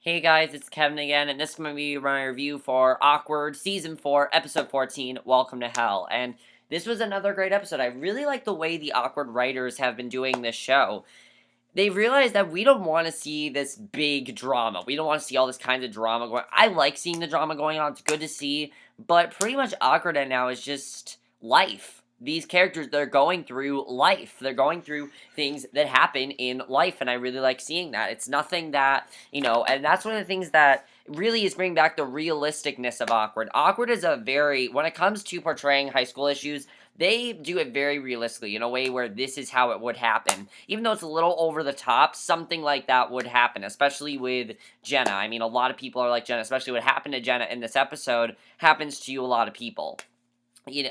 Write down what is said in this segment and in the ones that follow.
Hey guys, it's Kevin again, and this is going to be my review for Awkward Season 4, Episode 14, Welcome to Hell. And this was another great episode. I really like the way the Awkward writers have been doing this show. They realized that we don't want to see this big drama. We don't want to see all this kind of drama going. I like seeing the drama going on. It's good to see, but pretty much Awkward right now is just life. These characters, they're going through life. They're going through things that happen in life, and I really like seeing that. It's nothing that, and that's one of the things that really is bringing back the realisticness of Awkward. Awkward is when it comes to portraying high school issues, they do it very realistically, in a way where this is how it would happen. Even though it's a little over the top, something like that would happen, especially with Jenna. I mean, a lot of people are like Jenna, especially what happened to Jenna in this episode happens to a lot of people.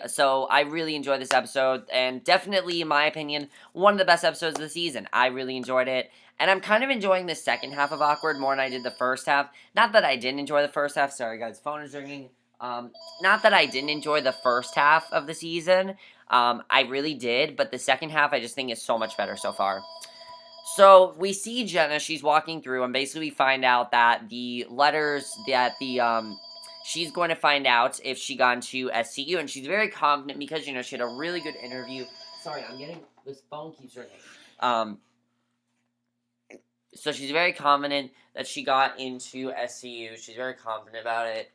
So I really enjoyed this episode, and definitely, in my opinion, one of the best episodes of the season. I really enjoyed it, and I'm kind of enjoying the second half of Awkward more than I did the first half. Not that I didn't enjoy the first half. Sorry, guys, phone is ringing. Not that I didn't enjoy the first half of the season. I really did, but the second half I just think is so much better so far. So we see Jenna, she's walking through, and basically we find out that the letters that she's going to find out if she got into SCU, and she's very confident because, she had a really good interview. Sorry, this phone keeps ringing. So she's very confident that she got into SCU. She's very confident about it.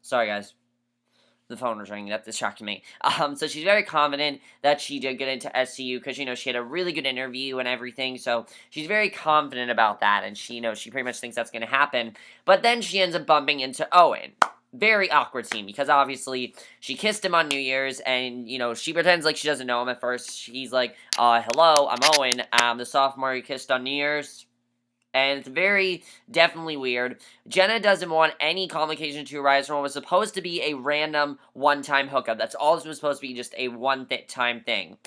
Sorry, guys. The phone was ringing. That distracted me. So she's very confident that she did get into SCU because, she had a really good interview and everything. So she's very confident about that, and she pretty much thinks that's going to happen. But then she ends up bumping into Owen. Very awkward scene because obviously she kissed him on New Year's, and, she pretends like she doesn't know him at first. She's like, hello, I'm Owen. I'm the sophomore you kissed on New Year's. And it's very, definitely weird. Jenna doesn't want any complication to arise from what was supposed to be a random one-time hookup. That's all this was supposed to be, just a one-time thing.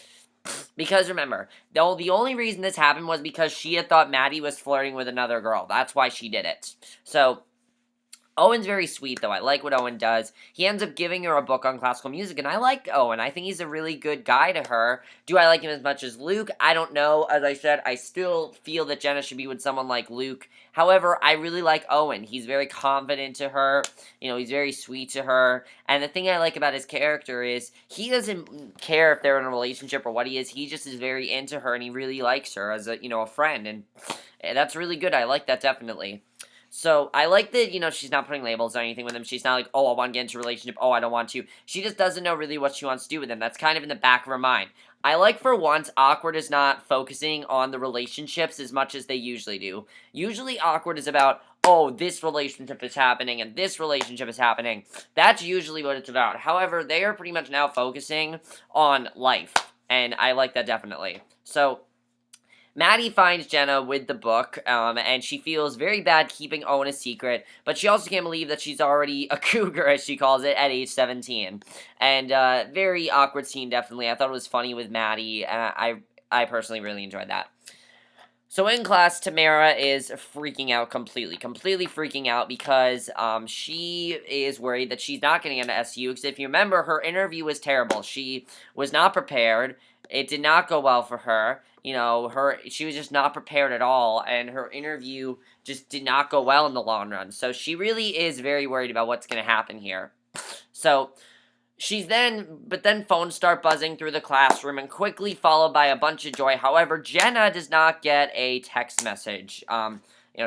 Because remember, the only reason this happened was because she had thought Matty was flirting with another girl. That's why she did it. So Owen's very sweet, though. I like what Owen does. He ends up giving her a book on classical music, and I like Owen. I think he's a really good guy to her. Do I like him as much as Luke? I don't know. As I said, I still feel that Jenna should be with someone like Luke. However, I really like Owen. He's very confident to her. He's very sweet to her. And the thing I like about his character is he doesn't care if they're in a relationship or what he is. He just is very into her, and he really likes her as a friend. And that's really good. I like that, definitely. So, I like that, she's not putting labels or anything with him. She's not like, oh, I want to get into a relationship. Oh, I don't want to. She just doesn't know really what she wants to do with him. That's kind of in the back of her mind. I like, for once, Awkward is not focusing on the relationships as much as they usually do. Usually, Awkward is about, oh, this relationship is happening and this relationship is happening. That's usually what it's about. However, they are pretty much now focusing on life. And I like that, definitely. So, Matty finds Jenna with the book, and she feels very bad keeping Owen a secret, but she also can't believe that she's already a cougar, as she calls it, at age 17. And, very awkward scene, definitely. I thought it was funny with Matty, and I personally really enjoyed that. So in class, Tamara is freaking out completely freaking out because she is worried that she's not getting into SU. Because if you remember, her interview was terrible. She was not prepared. It did not go well for her. She was just not prepared at all, and her interview just did not go well in the long run. So she really is very worried about what's going to happen here. So but then phones start buzzing through the classroom and quickly followed by a bunch of joy. However, Jenna does not get a text message.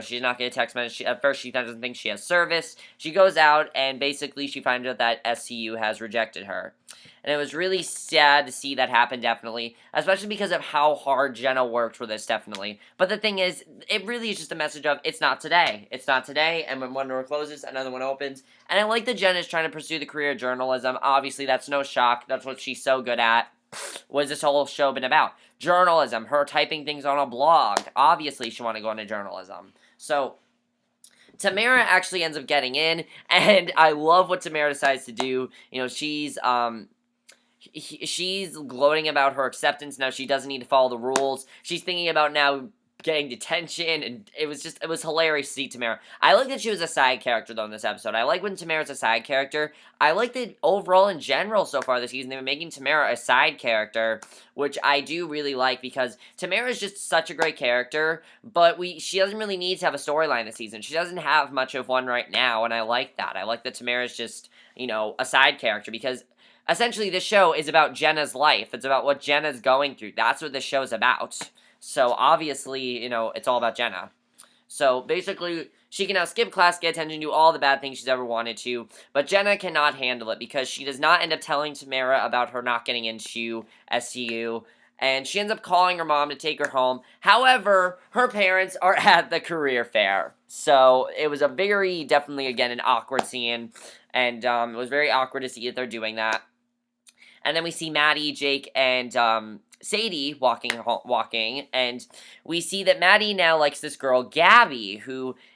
She's not getting a text message. At first, she doesn't think she has service. She goes out and basically she finds out that SCU has rejected her. And it was really sad to see that happen, definitely. Especially because of how hard Jenna worked for this, definitely. But the thing is, it really is just a message of, it's not today. It's not today, and when one door closes, another one opens. And I like that Jenna is trying to pursue the career of journalism. Obviously, that's no shock. That's what she's so good at. What has this whole show been about? Journalism. Her typing things on a blog. Obviously, she wanted to go into journalism. So, Tamara actually ends up getting in, and I love what Tamara decides to do. She's gloating about her acceptance. Now she doesn't need to follow the rules. She's thinking about now getting detention, and it was hilarious to see Tamara. I like that she was a side character, though, in this episode. I like when Tamara's a side character. I like that overall, in general, so far this season, they've been making Tamara a side character, which I do really like, because Tamara is just such a great character, but she doesn't really need to have a storyline this season. She doesn't have much of one right now, and I like that. I like that Tamara's just, a side character, because essentially this show is about Jenna's life. It's about what Jenna's going through. That's what this show's about. So, obviously, it's all about Jenna. So, basically, she can now skip class, get attention, do all the bad things she's ever wanted to, but Jenna cannot handle it, because she does not end up telling Tamara about her not getting into SCU, and she ends up calling her mom to take her home. However, her parents are at the career fair. So, it was definitely, again, an awkward scene, and it was very awkward to see that they're doing that. And then we see Matty, Jake, and Sadie walking, and we see that Matty now likes this girl, Gabby,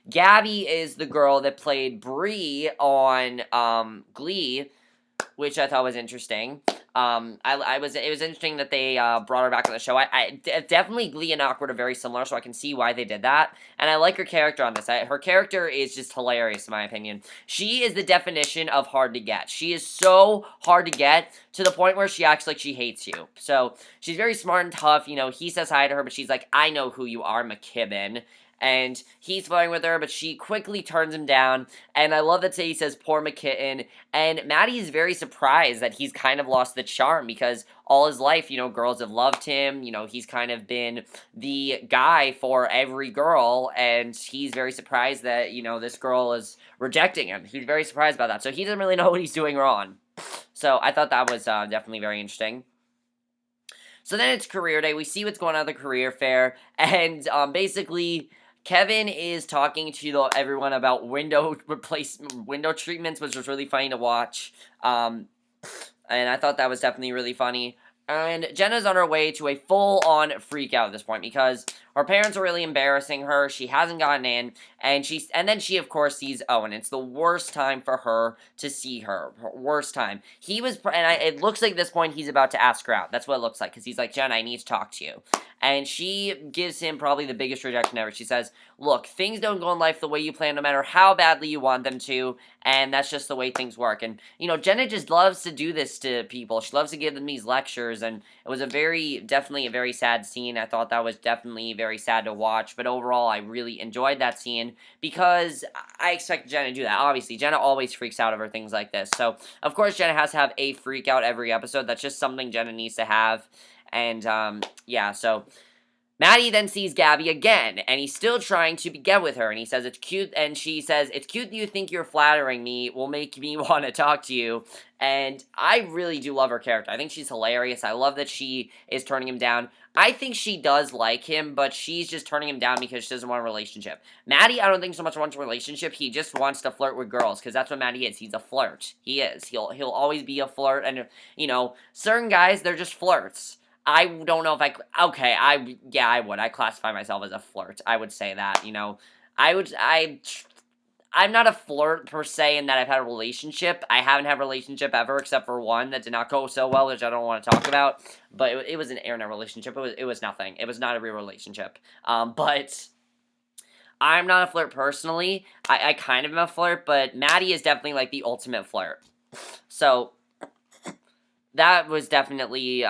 Gabby is the girl that played Bree on Glee, which I thought was interesting. It was interesting that they brought her back on the show. Definitely Glee and Awkward are very similar, so I can see why they did that. And I like her character on this. Her character is just hilarious, in my opinion. She is the definition of hard to get. She is so hard to get, to the point where she acts like she hates you. So, she's very smart and tough. He says hi to her, but she's like, I know who you are, McKibben. And he's flirting with her, but she quickly turns him down, and I love that he says, poor McKitten, and Matty is very surprised that he's kind of lost the charm, because all his life, girls have loved him, he's kind of been the guy for every girl, and he's very surprised that, this girl is rejecting him. He's very surprised about that, so he doesn't really know what he's doing wrong. So, I thought that was definitely very interesting. So then it's career day. We see what's going on at the career fair, and basically Kevin is talking to everyone about window treatments, which was really funny to watch. And I thought that was definitely really funny. And Jenna's on her way to a full-on freak out at this point, because her parents are really embarrassing her. She hasn't gotten in, and then she, of course, sees Owen. It's the worst time for her to see her. Worst time. It looks like at this point he's about to ask her out. That's what it looks like, because he's like, Jenna, I need to talk to you. And she gives him probably the biggest rejection ever. She says, look, things don't go in life the way you plan, no matter how badly you want them to, and that's just the way things work. And, Jenna just loves to do this to people. She loves to give them these lectures, and it was definitely a very sad scene. I thought that was definitely very sad to watch, but overall, I really enjoyed that scene, because I expect Jenna to do that. Obviously, Jenna always freaks out over things like this. So, of course, Jenna has to have a freak out every episode. That's just something Jenna needs to have. And, yeah, so Matty then sees Gabby again, and he's still trying to get with her, and he says it's cute, and she says, it's cute that you think you're flattering me, will make me want to talk to you, and I really do love her character. I think she's hilarious. I love that she is turning him down. I think she does like him, but she's just turning him down because she doesn't want a relationship. Matty, I don't think so much wants a relationship. He just wants to flirt with girls, because that's what Matty is. He's a flirt. He is. He'll always be a flirt, and, certain guys, they're just flirts. I don't know if I would. I classify myself as a flirt. I would say that, I'm not a flirt per se in that I've had a relationship. I haven't had a relationship ever, except for one that did not go so well, which I don't want to talk about. But it was an internet relationship. It was nothing. It was not a real relationship. But I'm not a flirt personally. I kind of am a flirt, but Matty is definitely like the ultimate flirt. So that was definitely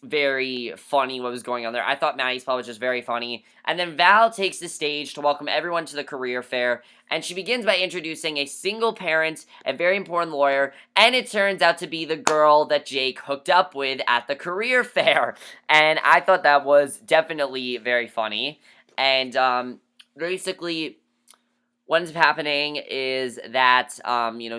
very funny what was going on there. I thought Matty's plot was just very funny. And then Val takes the stage to welcome everyone to the career fair, and she begins by introducing a single parent, a very important lawyer, and it turns out to be the girl that Jake hooked up with at the career fair. And I thought that was definitely very funny. And basically what ends up happening is that,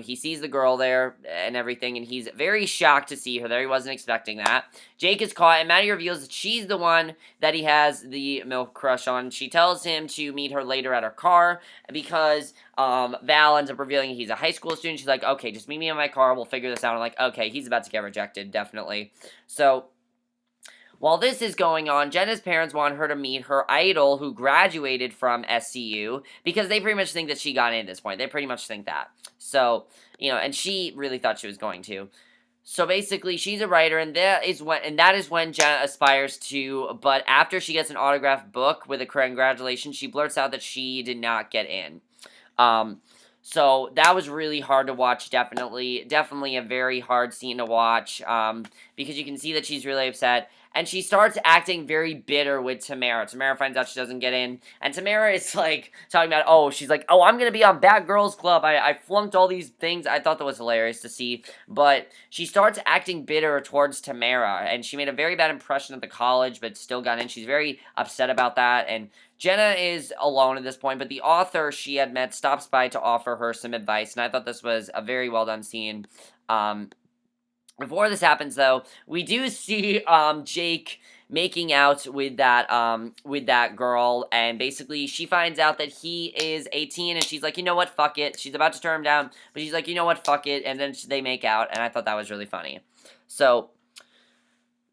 he sees the girl there and everything, and he's very shocked to see her there. He wasn't expecting that. Jake is caught, and Matty reveals that she's the one that he has the milk crush on. She tells him to meet her later at her car, because Val ends up revealing he's a high school student. She's like, okay, just meet me in my car, we'll figure this out. I'm like, okay, he's about to get rejected, definitely. So while this is going on, Jenna's parents want her to meet her idol who graduated from SCU, because they pretty much think that she got in at this point. They pretty much think that. So, and she really thought she was going to. So basically, she's a writer, and that is when Jenna aspires to. But after she gets an autographed book with a congratulations, she blurts out that she did not get in. Um, so that was really hard to watch. Definitely a very hard scene to watch. Because you can see that she's really upset. And she starts acting very bitter with Tamara. Tamara finds out she doesn't get in. And Tamara is like talking about, she's like, I'm going to be on Bad Girls Club. I flunked all these things. I thought that was hilarious to see. But she starts acting bitter towards Tamara. And she made a very bad impression at the college, but still got in. She's very upset about that. And Jenna is alone at this point, but the author she had met stops by to offer her some advice. And I thought this was a very well done scene. Before this happens, though, we do see Jake making out with that girl, and basically she finds out that he is 18, and she's like, you know what, fuck it. She's about to turn him down, but she's like, you know what, fuck it, and then they make out, and I thought that was really funny. So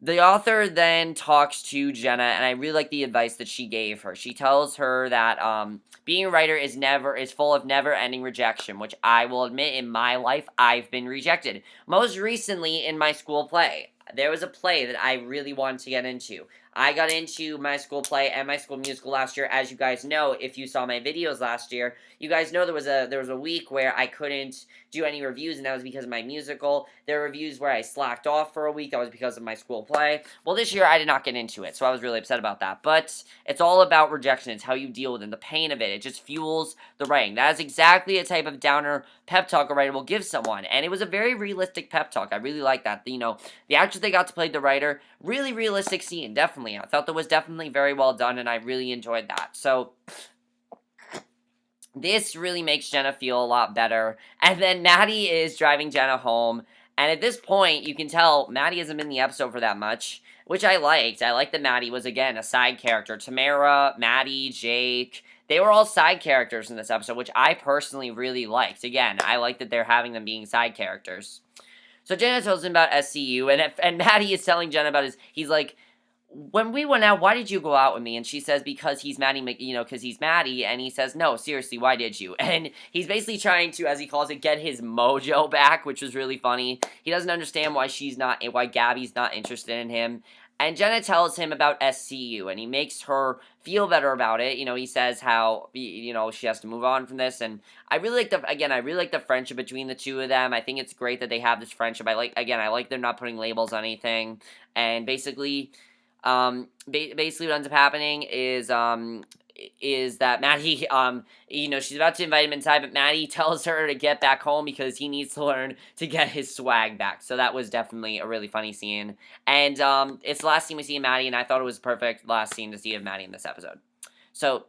the author then talks to Jenna, and I really like the advice that she gave her. She tells her that being a writer is full of never-ending rejection, which I will admit in my life I've been rejected. Most recently in my school play. There was a play that I really wanted to get into. I got into my school play and my school musical last year. As you guys know, if you saw my videos last year, you guys know there was a week where I couldn't do any reviews, and that was because of my musical. There were reviews where I slacked off for a week. That was because of my school play. Well, this year I did not get into it, so I was really upset about that. But it's all about rejection. It's how you deal with it, and the pain of it. It just fuels the writing. That is exactly a type of downer pep talk a writer will give someone, and it was a very realistic pep talk. I really like that. The actress they got to play the writer, really realistic scene, definitely. I thought that was definitely very well done, and I really enjoyed that. So this really makes Jenna feel a lot better. And then Matty is driving Jenna home. And at this point, you can tell Matty hasn't been in the episode for that much, which I liked. I liked that Matty was, again, a side character. Tamara, Matty, Jake, they were all side characters in this episode, which I personally really liked. Again, I like that they're having them being side characters. So Jenna tells him about SCU, and Matty is telling Jenna about he's like, when we went out, why did you go out with me? And she says, because he's Matty, because he's Matty. And he says, no, seriously, why did you? And he's basically trying to, as he calls it, get his mojo back, which was really funny. He doesn't understand why Gabby's not interested in him. And Jenna tells him about SCU, and he makes her feel better about it. He says how, she has to move on from this. And I really like the friendship between the two of them. I think it's great that they have this friendship. I like they're not putting labels on anything. And basically basically what ends up happening is that Matty, she's about to invite him inside, but Matty tells her to get back home because he needs to learn to get his swag back. So that was definitely a really funny scene. And it's the last scene we see of Matty, and I thought it was perfect last scene to see of Matty in this episode. So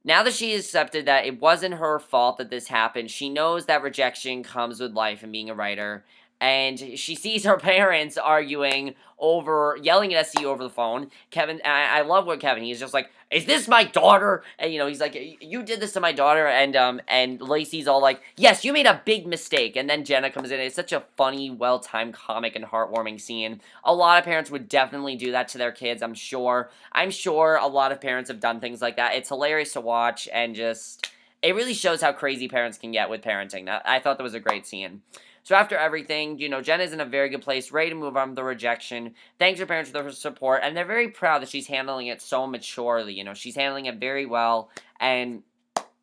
now that she accepted that it wasn't her fault that this happened, she knows that rejection comes with life and being a writer. And she sees her parents yelling at SC over the phone. Kevin, I love what Kevin, he's just like, is this my daughter? And, he's like, you did this to my daughter. And Lacey's all like, yes, you made a big mistake. And then Jenna comes in. It's such a funny, well-timed, comic, and heartwarming scene. A lot of parents would definitely do that to their kids, I'm sure. I'm sure a lot of parents have done things like that. It's hilarious to watch, and just, it really shows how crazy parents can get with parenting. I thought that was a great scene. So after everything, Jenna's in a very good place, ready to move on with the rejection. Thanks her parents for their support, and they're very proud that she's handling it so maturely. She's handling it very well, and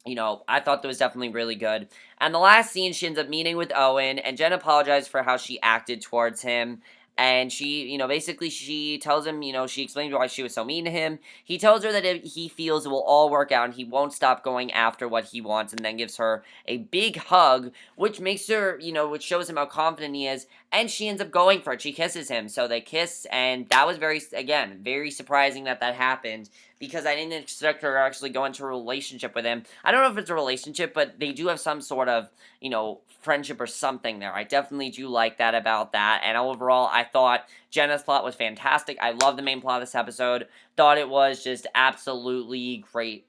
I thought that was definitely really good. And the last scene, she ends up meeting with Owen, and Jen apologized for how she acted towards him. And she, basically she tells him, she explains why she was so mean to him. He tells her that if he feels it will all work out and he won't stop going after what he wants, and then gives her a big hug, which makes her, which shows him how confident he is, and she ends up going for it. She kisses him, so they kiss, and that was very surprising that happened, because I didn't expect her to actually go into a relationship with him. I don't know if it's a relationship, but they do have some sort of, friendship or something there. I definitely do like that about that, and overall, I thought Jenna's plot was fantastic. I love the main plot of this episode. Thought it was just absolutely great.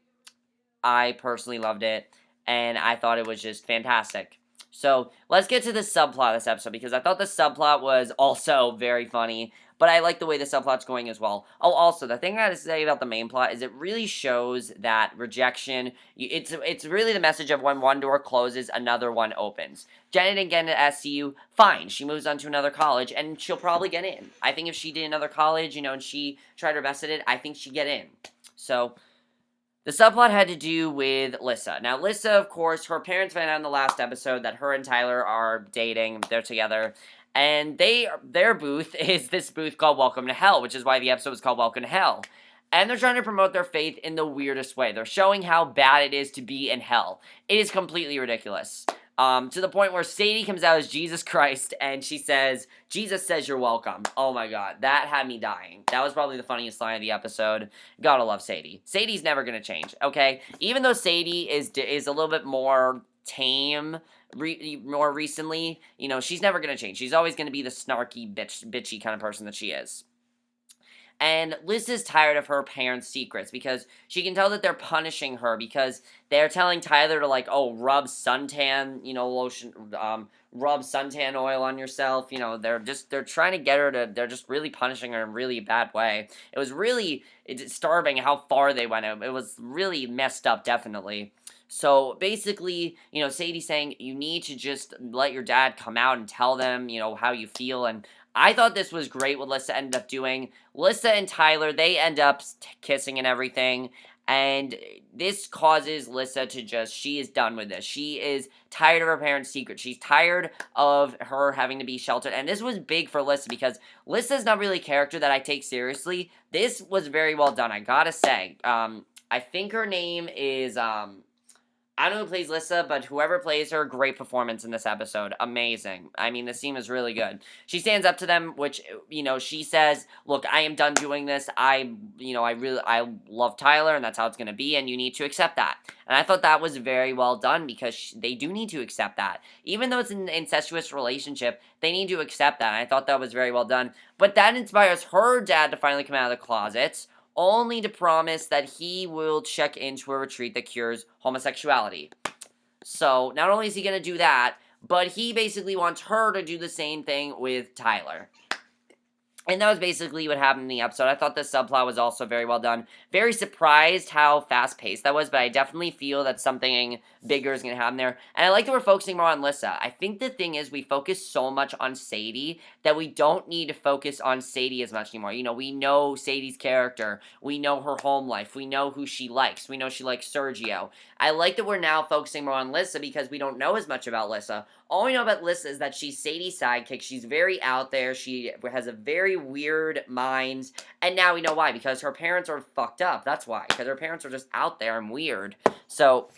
I personally loved it, and I thought it was just fantastic. So let's get to the subplot of this episode, because I thought the subplot was also very funny, but I like the way the subplot's going as well. Oh, also, the thing I gotta say about the main plot is it really shows that rejection, it's really the message of when one door closes, another one opens. Jenna didn't get into SCU, fine, she moves on to another college, and she'll probably get in. I think if she did another college, and she tried her best at it, I think she'd get in. So, the subplot had to do with Lissa. Now, Lissa, of course, her parents found out in the last episode that her and Tyler are dating. They're together. And their booth is this booth called Welcome to Hell, which is why the episode was called Welcome to Hell. And they're trying to promote their faith in the weirdest way. They're showing how bad it is to be in hell. It is completely ridiculous. To the point where Sadie comes out as Jesus Christ, and she says, Jesus says you're welcome. Oh my god, that had me dying. That was probably the funniest line of the episode. Gotta love Sadie. Sadie's never gonna change, okay? Even though Sadie is a little bit more tame more recently, she's never gonna change. She's always gonna be the snarky, bitchy kind of person that she is. And Liz is tired of her parents' secrets because she can tell that they're punishing her because they're telling Tyler to, like, rub suntan, lotion, rub suntan oil on yourself. They're trying to get her to, they're just really punishing her in a really bad way. It was really disturbing how far they went. It was really messed up, definitely. So basically, Sadie's saying you need to just let your dad come out and tell them, how you feel. And I thought this was great what Lissa ended up doing. Lissa and Tyler, they end up kissing and everything. And this causes Lissa to she is done with this. She is tired of her parents' secret. She's tired of her having to be sheltered. And this was big for Lissa because Lissa's not really a character that I take seriously. This was very well done, I gotta say. I think her name is, I don't know who plays Lissa, but whoever plays her, great performance in this episode. Amazing. I mean, the scene was really good. She stands up to them, which, she says, look, I am done doing this. I love Tyler, and that's how it's going to be, and you need to accept that. And I thought that was very well done because they do need to accept that. Even though it's an incestuous relationship, they need to accept that, and I thought that was very well done. But that inspires her dad to finally come out of the closet, only to promise that he will check into a retreat that cures homosexuality. So, not only is he going to do that, but he basically wants her to do the same thing with Tyler. And that was basically what happened in the episode. I thought the subplot was also very well done. Very surprised how fast-paced that was, but I definitely feel that something bigger is going to happen there. And I like that we're focusing more on Lissa. I think the thing is we focus so much on Sadie that we don't need to focus on Sadie as much anymore. We know Sadie's character. We know her home life. We know who she likes. We know she likes Sergio. I like that we're now focusing more on Lissa because we don't know as much about Lissa. All we know about Lissa is that she's Sadie's sidekick. She's very out there. She has a very weird mind. And now we know why. Because her parents are fucked up. That's why. Because her parents are just out there and weird. So,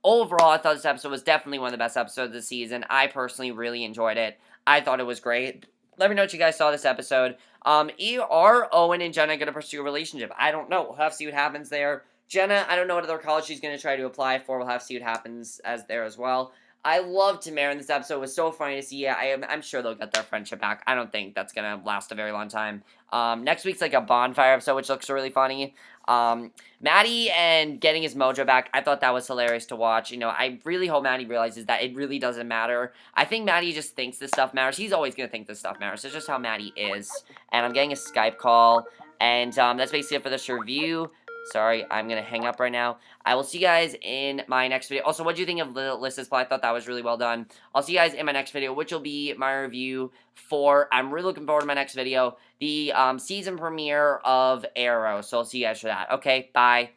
overall, I thought this episode was definitely one of the best episodes of the season. I personally really enjoyed it. I thought it was great. Let me know what you guys saw this episode. Are Owen and Jenna going to pursue a relationship? I don't know. We'll have to see what happens there. Jenna, I don't know what other college she's going to try to apply for. We'll have to see what happens there as well. I loved Tamara in this episode. It was so funny to see. I'm sure they'll get their friendship back. I don't think that's going to last a very long time. Next week's like a bonfire episode, which looks really funny. Matty and getting his mojo back, I thought that was hilarious to watch. I really hope Matty realizes that it really doesn't matter. I think Matty just thinks this stuff matters. He's always going to think this stuff matters. It's just how Matty is. And I'm getting a Skype call. And that's basically it for this review. Sorry, I'm going to hang up right now. I will see you guys in my next video. Also, what do you think of Lissa's plot? I thought that was really well done. I'll see you guys in my next video, which will be my review for, I'm really looking forward to my next video, the season premiere of Arrow. So I'll see you guys for that. Okay, bye.